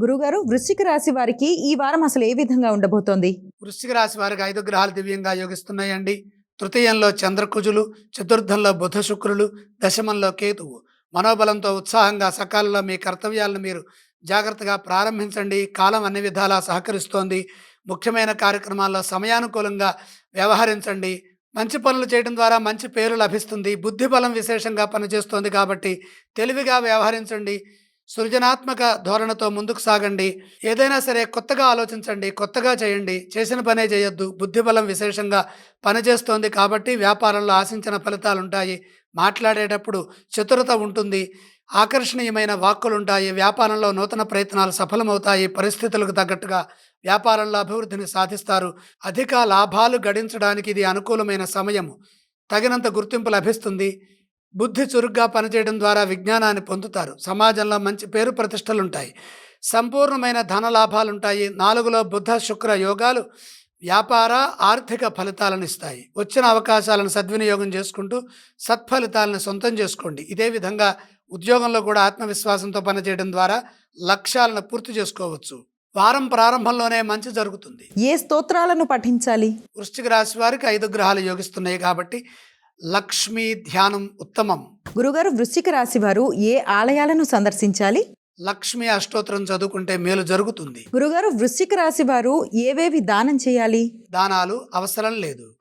గురుగారు, వృశ్చిక రాశి వారికి ఈ వారం అసలు ఏ విధంగా ఉండబోతోంది? వృశ్చిక రాశి వారికి 5 గ్రహాలు దివ్యంగా యోగిస్తున్నాయండి. తృతీయంలో చంద్రకుజులు, చతుర్థంలో బుధ శుక్రులు, దశమంలో కేతువు. మనోబలంతో ఉత్సాహంగా సకాలంలో మీ కర్తవ్యాలను మీరు జాగ్రత్తగా ప్రారంభించండి. కాలం అన్ని విధాలా సహకరిస్తోంది. ముఖ్యమైన కార్యక్రమాల్లో సమయానుకూలంగా వ్యవహరించండి. మంచి పనులు చేయడం ద్వారా మంచి పేరు లభిస్తుంది. బుద్ధి బలం విశేషంగా పనిచేస్తోంది కాబట్టి తెలివిగా వ్యవహరించండి. సృజనాత్మక ధోరణితో ముందుకు సాగండి. ఏదైనా సరే కొత్తగా ఆలోచించండి, కొత్తగా చేయండి. చేసిన పనే చేయొద్దు. బుద్ధిబలం విశేషంగా పనిచేస్తోంది కాబట్టి వ్యాపారంలో ఆశించిన ఫలితాలుంటాయి. మాట్లాడేటప్పుడు చతురత ఉంటుంది. ఆకర్షణీయమైన వాక్కులుంటాయి. వ్యాపారంలో నూతన ప్రయత్నాలు సఫలమవుతాయి. పరిస్థితులకు తగ్గట్టుగా వ్యాపారంలో అభివృద్ధిని సాధిస్తారు. అధిక లాభాలు గడించడానికి ఇది అనుకూలమైన సమయము. తగినంత గుర్తింపు లభిస్తుంది. బుద్ధి చురుగ్గా పనిచేయడం ద్వారా విజ్ఞానాన్ని పొందుతారు. సమాజంలో మంచి పేరు ప్రతిష్టలుంటాయి. సంపూర్ణమైన ధన లాభాలుంటాయి. 4లో బుధ శుక్ర యోగాలు వ్యాపార ఆర్థిక ఫలితాలను ఇస్తాయి. వచ్చిన అవకాశాలను సద్వినియోగం చేసుకుంటూ సత్ఫలితాలను సొంతం చేసుకోండి. ఇదే విధంగా ఉద్యోగంలో కూడా ఆత్మవిశ్వాసంతో పనిచేయడం ద్వారా లక్ష్యాలను పూర్తి చేసుకోవచ్చు. వారం ప్రారంభంలోనే మంచి జరుగుతుంది. ఏ స్తోత్రాలను పఠించాలి? వృశ్చిక రాశి వారికి 5 గ్రహాలు యోగిస్తున్నాయి కాబట్టి లక్ష్మీ ధ్యానం ఉత్తమం. గురుగారు, వృశ్చిక రాశి వారు ఏ ఆలయాలను సందర్శించాలి? లక్ష్మీ అష్టోత్తరం చదువుకుంటే మేలు జరుగుతుంది. గురుగారు, వృశ్చిక రాశి వారు ఏవేవి దానం చేయాలి? దానాలు అవసరం లేదు.